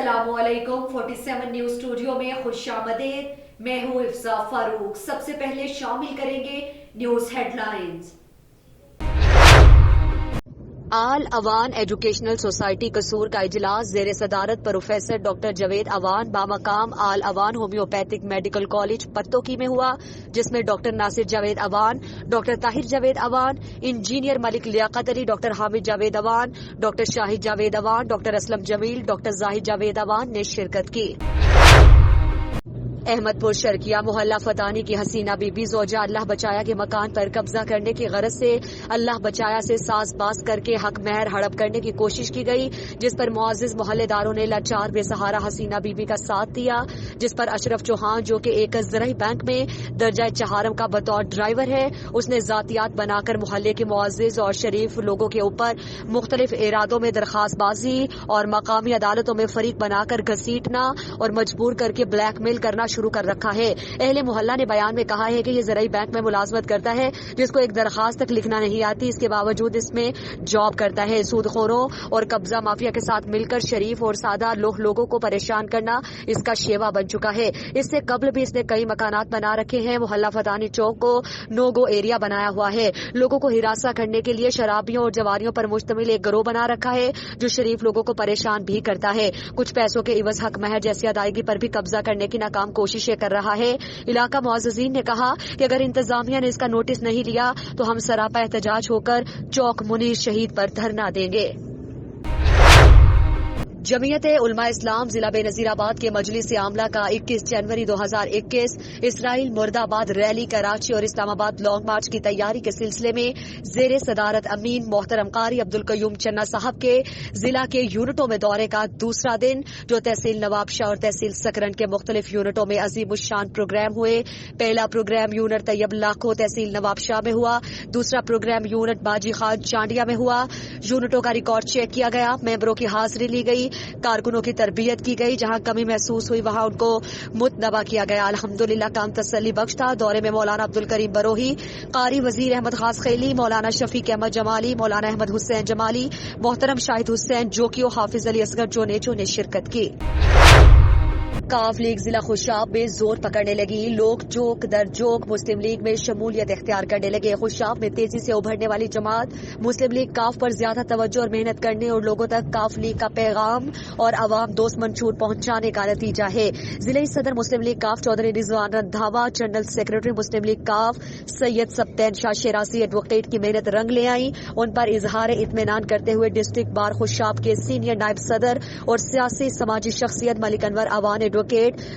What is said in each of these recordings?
अस्सलाम वालेकुम। 47 news studio में खुशामदीद। मैं हूँ इफ्जा फारूक। सबसे पहले शामिल करेंगे news headlines. Al Awan educational society Kasur का इजलास ज़ेर सदारत प्रोफेसर डॉक्टर जावेद अवान बामकाम Al Awan homeopathic medical college Pattoki में हुआ, जिसमें doctor Nasir Javed Awan, doctor Tahir Javed Awan, engineer Malik Liaquat Ali, doctor Hamid Javed Awan, doctor Shahid Javed Awan, doctor Aslam Jamil, doctor Zahid Javed Awan ने शिरकत की। अहमदपुर शर्किया मोहल्ला फतानी की हसीना बीबी जोजा अल्लाह बचाया के मकान पर कब्जा करने की गरज से अल्लाह बचाया से साज बाज करके हक महर हड़प करने की कोशिश की गई, जिस पर मुआजिज मोहल्लेदारों ने लाचार बेसहारा हसीना बीबी का साथ दिया, जिस पर अशरफ चौहान जो कि एक ज़राई बैंक में दर्जा चहारम का बतौर ड्राइवर है, उसने जातियात बनाकर मोहल्ले के मुआजिज और शरीफ लोगों के ऊपर मुख्तलिफ इरादों में दरखास्तबाजी और मकामी अदालतों में फरीक बनाकर घसीटना और मजबूर करके ब्लैकमेल करना शुरू कर रखा है। अहले मोहल्ला ने बयान में कहा है कि ये ज़राई बैंक में मुलाजमत करता है, जिसको एक दरखास्त तक लिखना नहीं आती, इसके बावजूद इसमें जॉब करता है। सूदखोरों और कब्जा माफिया के साथ मिलकर शरीफ और सादा लोगों को परेशान करना इसका शेवा बन चुका है। इससे कबल भी इसने कई मकानात बना रखे हैं। मोहल्ला फतानी चौक को नो गो एरिया बनाया हुआ है। लोगों को हिरासा करने के लिए शराबियों और जवारियों पर मुश्तमिल एक गिरोह बना रखा है, जो शरीफ लोगों को परेशान भी करता है। कुछ पैसों के इवज हक महर जैसी अदायगी पर भी कब्जा करने की नाकाम कोशिशें कर रहा है। इलाका मुअज़्ज़िज़ीन ने कहा कि अगर इंतजामिया ने इसका नोटिस नहीं लिया तो हम सरापा एहतजाज होकर चौक मुनीर शहीद पर धरना देंगे। जमीयत उलमा इस्लाम जिला बेनजीराबाद के मजलिस आमला का 21 जनवरी 2021 इसराइल मुर्दाबाद रैली कराची और इस्लामाबाद लॉन्ग मार्च की तैयारी के सिलसिले में जेर सदारत अमीन मोहतरम कारी अब्दुल कयूम चन्ना साहब के जिला के यूनिटों में दौरे का दूसरा दिन, जो तहसील नवाबशाह और तहसील सकरन के मुख्तलिफ यूनिटों में अजीम उश्शान प्रोग्राम हुए। पहला प्रोग्राम यूनिट तैयब लाखो तहसील नवाबशाह में हुआ। दूसरा प्रोग्राम यूनिट बाजी खान चांडिया में हुआ। यूनिटों का रिकॉर्ड चेक किया गया, मेंबरों की हाजिरी ली गई, कारकुनों की तरबियत की गई। जहां कमी महसूस हुई वहां उनको मुतनबा किया गया। अल्हम्दुलिल्लाह काम तसल्ली बख्श था। दौरे में मौलाना अब्दुल करीम बरोही, कारी वजीर अहमद खास खैली, मौलाना शफीक अहमद जमाली, मौलाना अहमद हुसैन जमाली, मोहतरम शाहिद हुसैन जोकियो, हाफिज अली असगर जोनेचो ने शिरकत की। काफ लीग जिला खुशाब में जोर पकड़ने लगी। लोग जोक दर जोक मुस्लिम लीग में शमूलियत इख्तियार करने लगे। खुशाब में तेजी से उभरने वाली जमात मुस्लिम लीग काफ पर ज्यादा तवज्जो और मेहनत करने और लोगों तक काफ लीग का पैगाम और अवाम दोस्त मंशूर पहुंचाने का नतीजा है। जिले सदर मुस्लिम लीग काफ चौधरी रिजवान रंधावा, जनरल सेक्रेटरी मुस्लिम लीग काफ सैयद सप्तैन शाह शिराजी एडवोकेट की मेहनत रंग ले आई। उन पर इजहार इत्मीनान करते हुए डिस्ट्रिक्ट बार खुशाब के सीनियर नायब सदर और सियासी समाजी शख्सियत मलिक अनवर अवान एडवोकेट,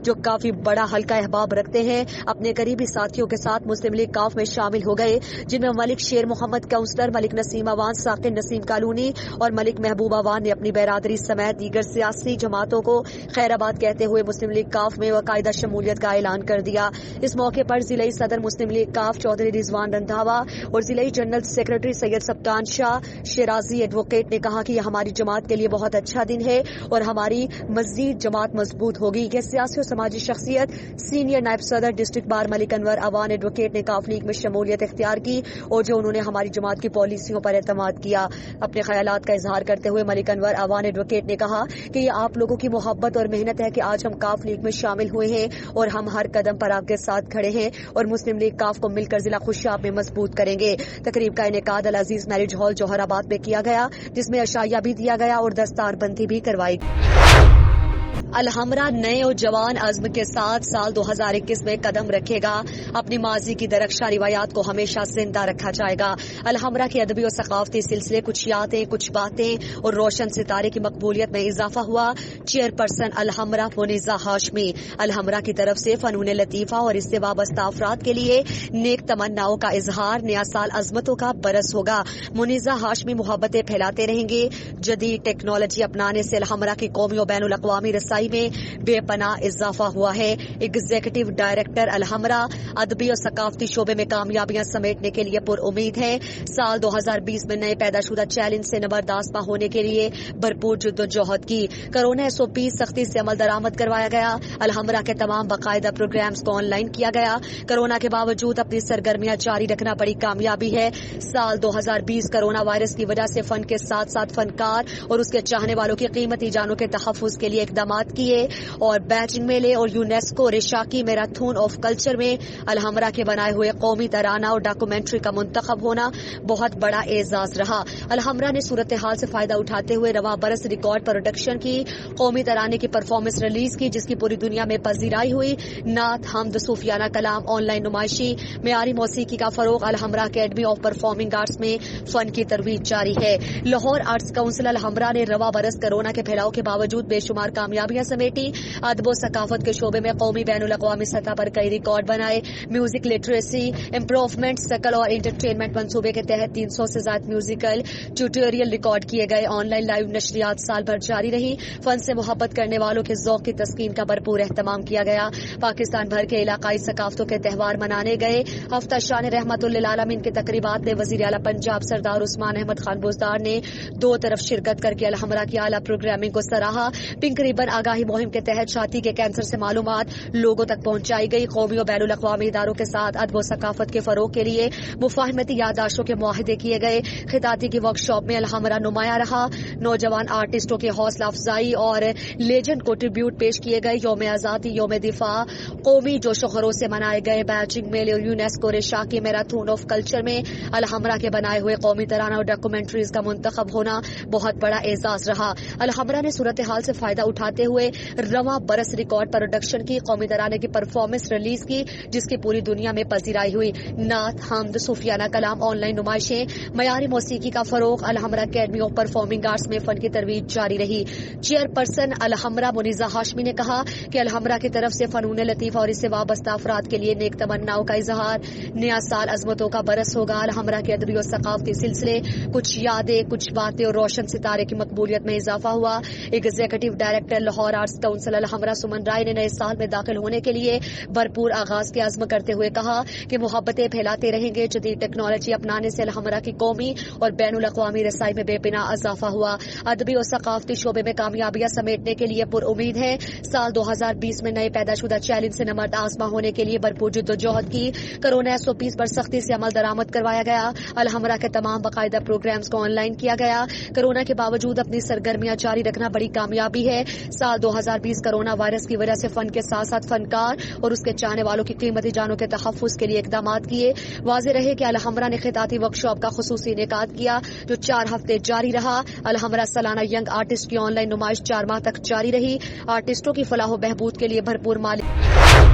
जो काफी बड़ा हल्का अहबाब रखते हैं, अपने करीबी साथियों के साथ मुस्लिम लीग काफ में शामिल हो गए, जिनमें मलिक शेर मोहम्मद काउंसलर, मलिक नसीम अवान, साकिन नसीम कालूनी और मलिक महबूब अवान ने अपनी बैरादरी समेत दीगर सियासी जमातों को खैराबाद कहते हुए मुस्लिम लीग काफ में बाकायदा शमूलियत का ऐलान कर दिया। इस मौके पर जिले सदर मुस्लिम लीग काफ चौधरी रिजवान रंधावा और जिले general secretary Syed सप्तान Shah Shirazi advocate ने कहा कि यह हमारी जमात के लिए बहुत अच्छा दिन है और हमारी मजीद जमात मजबूत होगी। सियासी और समाजी शख्सियत सीनियर नायब सदर district bar Malik Anwar Awan advocate ने काफ लीग में शमूलियत इख्तियार की और जो उन्होंने हमारी जमात की पॉलिसियों पर एतमाद किया। अपने ख्यालात का इजहार करते हुए मलिक अनवर अवान एडवोकेट ने कहा कि ये आप लोगों की मोहब्बत और मेहनत है कि आज हम काफ लीग में शामिल हुए हैं और हम हर कदम पर आपके साथ खड़े हैं और मुस्लिम लीग काफ को मिलकर जिला खुशाब में मजबूत करेंगे। तकरीब का इनेकाद अल अजीज मैरिज हॉल जौहराबाद में किया गया, जिसमें अशाया भी दिया गया और दस्तारबंदी भी करवाई। अलहमरा नए और जवान अज़्म के साथ साल 2021 में कदम रखेगा। अपनी माजी की दरख्शा रिवायात को हमेशा जिंदा रखा जाएगा। अलहमरा के अदबी और सकाफती सिलसिले, कुछ यादें, कुछ बातें और रोशन सितारे की मकबूलियत में इजाफा हुआ। चेयरपर्सन अलहमरा मुनीजा हाशमी, अलहमरा की तरफ से फनून लतीफा और इससे वाबस्ता अफराद के लिए नेक तमन्नाओं का इजहार। नया साल अजमतों का बरस होगा। मुनीजा हाशमी मोहब्बतें फैलाते रहेंगे। जदीद टेक्नोलॉजी अपनाने से अलहमरा की कौमी और बैनुल अक़वामी रसाई में बेपनाह इजाफा हुआ है। एग्जीक्यूटिव डायरेक्टर अलहमरा अदबी और सकाफती शोबे में कामयाबियां समेटने के लिए पुरउम्मीद है। साल 2020 में नए पैदाशुदा चैलेंज से नबरदास्त होने के लिए भरपूर जद्दोजहद की। कोरोना SOP सख्ती से अमल दरामद करवाया गया। अलहमरा के तमाम बाकायदा प्रोग्राम्स को ऑनलाइन किया गया। कोरोना के बावजूद अपनी सरगर्मियां जारी रखना बड़ी कामयाबी है। साल 2020 कोरोना वायरस की वजह से फन के साथ साथ फनकार और उसके चाहने वालों की कीमती जानों के तहफ्फुज के लिए इकदाम इकदाम किए और बैजिंग मेले और यूनेस्को रिशाकी मैराथन ऑफ कल्चर में अलहमरा के बनाए हुए कौमी तराना और डॉक्यूमेंट्री का मुंतखब होना बहुत बड़ा एजाज रहा। अलहमरा ने सूरत हाल से फायदा उठाते हुए रवा बरस रिकॉर्ड प्रोडक्शन की कौमी तराने की परफॉर्मेंस रिलीज की, जिसकी पूरी दुनिया में पजीराई हुई। नात, हमद, सूफियाना कलाम, ऑनलाइन नुमाइशी, मेयारी मौसीकी का फरोग। Alhamra academy of performing arts में फन की तरवीज जारी है। लाहौर आर्ट्स काउंसिल अलहमरा ने रवा बरस कोरोना के फैलाव के बावजूद बेशुमार कामयाबियां समेटी। अदब व सकाफत के शोबे में कौमी बैनुल अक़वामी सतह पर कई रिकॉर्ड बनाए। म्यूजिक लिटरेसी इम्प्रूवमेंट सकल और इंटरटेनमेंट मंसूबे के तहत 300 से ज्यादा म्यूजिकल ट्यूटोरियल रिकॉर्ड किए गए। ऑनलाइन लाइव नशरियात साल भर जारी रही। फन से मोहब्बत करने वालों के ज़ौक़ की तस्कीन का भरपूर एहतमाम किया गया। पाकिस्तान भर के इलाकाई सकाफतों के त्यौहार मनाने गए। हफ्ता शान रहमतुल्लिल आलमीन के तकरीबात में वज़ीर आला पंजाब सरदार उस्मान अहमद खान बुज़दार ने दो तरफ शिरकत करके अलहमरा की आला प्रोग्रामिंग को सराहा। पिंक रिबन आगाही मुहिम के तहत छाती के कैंसर से मालूमात लोगों तक पहुंचाई गई। कौमी और बैनुल अक़वामी इदारों के साथ अदब व सकाफत के फरोग के लिए मुफाहमती याददाश्तों के मुआहदे किए गए। खिताती की वर्कशॉप में अलहमरा नुमाया रहा। नौजवान आर्टिस्टों की हौसला अफजाई और लेजेंड को ट्रिब्यूट पेश किए गए। यौम आज़ादी, यौम दिफा कौमी जोशो खरोश से मनाए गए। बैजिंग मेले और यूनेस्को रिशाकी मैराथन ऑफ कल्चर में अलहमरा के बनाए हुए कौमी तराना और डॉक्यूमेंट्रीज का मुंतखब होना बहुत बड़ा एजाज रहा। अलहमरा ने सूरत हाल से फायदा उठाते हुए रवा बरस रिकॉर्ड प्रोडक्शन की कौमी तराने की परफॉर्मेंस रिलीज की, जिसकी पूरी दुनिया में पजीराई हुई। नात, हमद, सूफियाना कलाम, ऑनलाइन नुमाइशें, मयारी मौसीकी का फरोग। Alhamra academy of performing arts में फन की तरवीज जारी रही। चेयरपर्सन अलहमरा मुनीजा हाशमी ने कहा कि अलहमरा की तरफ से फनून लतीफा और इससे वाबस्ता अफराद के लिए नेक तमन्नाओं का इजहार। नया साल अजमतों का बरस होगा। अलहमरा के अदबी और सकाफती सिलसिले, कुछ यादें, कुछ बातें और रोशन सितारे की मकबूलियत में इजाफा हुआ। Executive director Lahore arts council Alhamra Suman Rai ने नए साल में दाखिल होने के लिए भरपूर आगाज के अज़्म करते हुए कहा कि मोहब्बतें फैलाते रहेंगे। जदीद टेक्नोलॉजी अपनाने से अलहमरा की कौमी और बैनुल अक़वामी रसाई में बेपना इजाफा हुआ। अदबी और सकाफती शोबे में कामयाबियां समेटने के लिए पुरउम्मीद है। साल 2020 में नए पैदाशुदा चैलेंज से नमर्द आजमा होने के लिए भरपूर जद्दोजहद की। कोरोना SOPs पर सख्ती से अमल दरामद करवाया गया। अलहमरा के तमाम बाकायदा प्रोग्राम्स को ऑनलाइन किया गया। कोरोना के बावजूद अपनी सरगर्मियां जारी रखना बड़ी कामयाबी है। साल 2020 कोरोना वायरस की वजह से फन के साथ साथ फनकार और उसके चाहने वालों की कीमती जानों के तहफ़्फ़ुज़ के लिए इक़दाम किए। वाज़ेह रहे कि अलहमरा ने खिताती वर्कशॉप का खुसूसी इनेकाद किया जो 4 हफ्ते जारी रहा। अलहमरा सालाना यंग आर्टिस्ट की ऑनलाइन नुमाइश 4 माह तक जारी रही। आर्टिस्टों की फलाह बहबूद के लिए भरपूर माली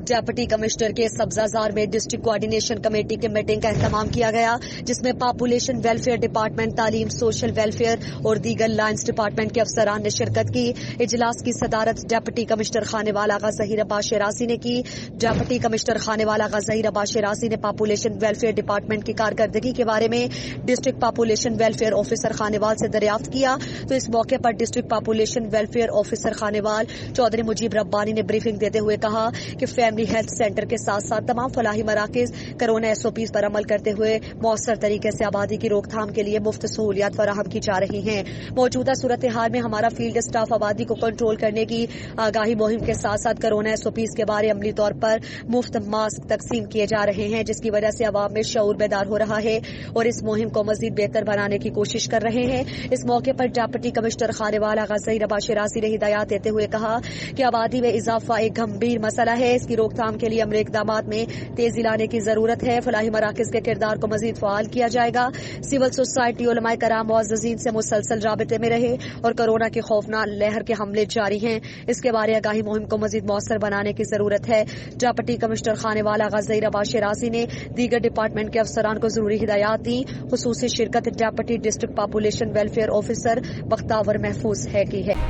डेप्यूटी कमिश्नर के सब्जाजार में डिस्ट्रिक्ट कोऑर्डिनेशन कमेटी की मीटिंग का एहतमाम किया गया, जिसमें पॉपुलेशन वेलफेयर डिपार्टमेंट, तालीम, सोशल वेलफेयर और दीगर लाइन्स डिपार्टमेंट के अफसरान ने शिरकत की। इजलास की सदारत डेप्यूटी कमिश्नर खानेवाल आगा ज़हीर अब्बास शिराज़ी ने की। डेप्यूटी कमिश्नर खानेवाल आगा ज़हीर अब्बास शिराज़ी ने पॉपुलेशन वेलफेयर डिपार्टमेंट की कारकर्दगी के बारे में district population welfare officer Khanewal से दरियाफ्त किया। तो इस मौके पर district population welfare officer Khanewal Chaudhry Mujeeb Rabbani ने ब्रीफिंग देते हुए कहा कि फैमिली हेल्थ सेंटर के साथ साथ तमाम फलाही मराकज कोरोना SOPs पर अमल करते हुए मौसर तरीके से आबादी की रोकथाम के लिए मुफ्त सहूलियात फराहम की जा रही हैं। मौजूदा सूरत हाल में हमारा फील्ड स्टाफ आबादी को कंट्रोल करने की आगाही मुहिम के साथ साथ कोरोना SOPs के बारे अमली तौर पर मुफ्त मास्क तकसीम किए जा रहे हैं, जिसकी वजह से अवाम में शऊर बेदार हो रहा है और इस मुहिम को मजीद बेहतर बनाने की कोशिश कर रहे हैं। इस मौके पर डेप्यूटी कमिश्नर खानेवाल आगा ज़हीर अब्बास शिराज़ी ने हिदायत देते हुए कहा कि आबादी में इजाफा एक गंभीर मसला है। इसकी रोकथाम के लिए अमली इक़दामात में तेजी लाने की जरूरत है। फलाही मराकज़ के किरदार को मजीद फ़आल किया जाएगा। सिविल सोसाइटी, उलमाए कराम, मुअज़्ज़ज़ीन से मुसलसल राबिते में रहे और कोरोना की खौफनाक लहर के हमले जारी हैं। इसके बारे आगाही मुहिम को मजीद मौसर बनाने की जरूरत है। डेप्यूटी कमिश्नर खानेवाल आगा ज़हीर अब्बास शिराज़ी ने दीगर डिपार्टमेंट के अफसरान को जरूरी हिदायत दी। खुसूसी शिरकत deputy district population welfare officer Bakhtawar Mahfooz है की है।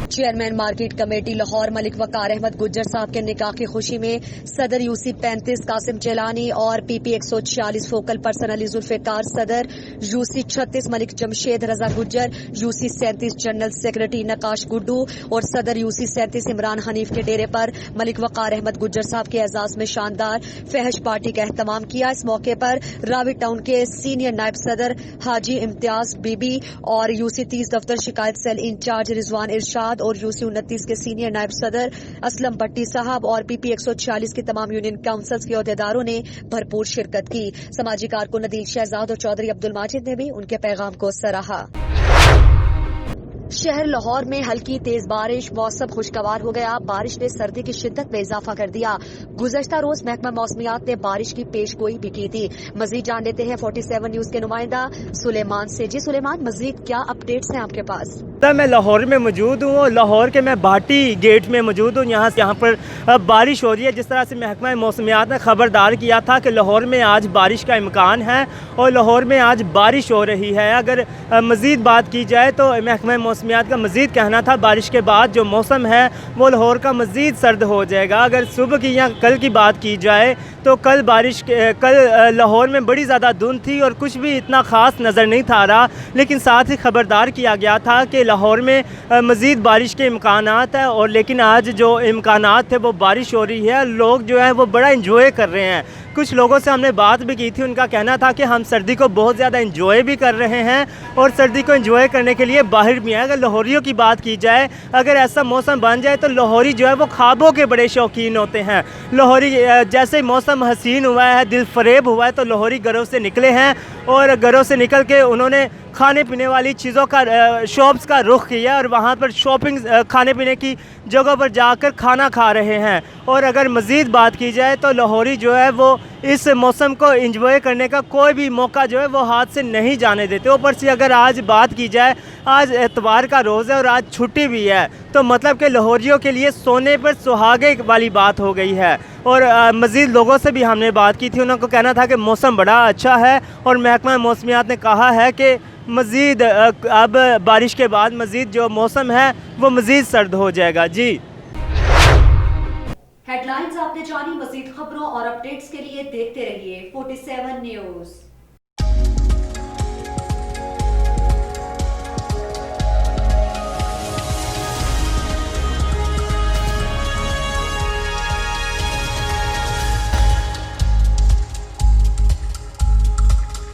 Chairman market committee Lahore Malik Waqar Ahmed Gujjar साहब के निकाह की खुशी में सदर UC 35 कासिम चेलानी और PP 146 focal person Ali Zulfiqar सदर, UC 36 Malik Jamshed Raza Gujjar, UC 37 general secretary Naqash Guddu और सदर UC 37 इमरान हनीफ के डेरे पर मलिक वकार अहमद गुज्जर साहब के एजाज में शानदार फहश पार्टी का एहतमाम किया। इस मौके पर रावी टाउन के सीनियर नायब सदर हाजी इम्तियाज बीबी और UC 30 दफ्तर शिकायत सेल इंचार्ज रिजवान इरशाद और UC 29 के सीनियर नायब सदर असलम भट्टी साहब और PP 146 की तमाम यूनियन काउंसिल्स के अहदेदारों ने भरपूर शिरकत की। समाजी कारकुन नदील शहजाद और चौधरी अब्दुल माजिद ने भी उनके पैगाम को सराहा। शहर लाहौर में हल्की तेज बारिश, मौसम खुशगवार हो गया। बारिश ने सर्दी की शिद्दत में इजाफा कर दिया। गुज़श्ता रोज महकमा मौसमियात ने बारिश की पेशगोई भी की थी। मजीद जान लेते हैं 47 न्यूज के नुमाइंदा सुलेमान से। जी सुलेमान, मजीद क्या अपडेट्स हैं आपके पास? मैं लाहौर में मौजूद हूँ। लाहौर के मैं भाटी गेट में मौजूद हूँ। यहाँ पर बारिश हो रही है। जिस तरह से महकमा मौसमियात ने खबरदार किया था कि लाहौर में आज बारिश का इम्कान है और लाहौर में आज बारिश हो रही है। अगर मज़ीद बात की जाए तो महकमा मौसमियात का मज़ीद कहना था बारिश के बाद जो मौसम है वो लाहौर का मज़ीद सर्द हो जाएगा। अगर सुबह की या कल की बात की जाए तो कल लाहौर में बड़ी ज़्यादा धुंध थी और कुछ भी इतना ख़ास नज़र नहीं था रहा, लेकिन साथ ही खबरदार किया गया था कि लाहौर में मज़ीद बारिश के इम्कानात है। और लेकिन आज जो इम्कानात थे वो बारिश हो रही है। लोग जो है वो बड़ा इंजॉय कर रहे हैं। कुछ लोगों से हमने बात भी की थी, उनका कहना था कि हम सर्दी को बहुत ज़्यादा इंजॉय भी कर रहे हैं और सर्दी को इंजॉय करने के लिए बाहर भी हैं। अगर लाहौरियों की बात की जाए, अगर ऐसा मौसम बन जाए तो लाहौरी जो है वो ख्वाबों के बड़े शौकीन होते हैं। लाहौरी जैसे मौसम हसीन हुआ है, दिल फरेब हुआ है, तो लाहौरी घरों से निकले हैं और घरों से निकल के उन्होंने खाने पीने वाली चीज़ों का शॉप्स का रुख किया और वहाँ पर शॉपिंग खाने पीने की जगह पर जाकर खाना खा रहे हैं। और अगर मज़ीद बात की जाए तो लाहौरी जो है वो इस मौसम को एंजॉय करने का कोई भी मौका जो है वो हाथ से नहीं जाने देते। ऊपर से अगर आज बात की जाए, आज एतवार का रोज़ है और आज छुट्टी भी है, तो मतलब कि लाहौरियों के लिए सोने पर सुहागे वाली बात हो गई है। और मज़ीद लोगों से भी हमने बात की थी, उनको कहना था कि मौसम बड़ा अच्छा है और महकमा मौसमियात ने कहा है कि मज़ीद अब बारिश के बाद मज़ीद जो मौसम है वो मज़ीद सर्द हो जाएगा। जी, हेडलाइंस आपने जानी। मज़ीद खबरों और अपडेट्स के लिए देखते रहिए 47 न्यूज़।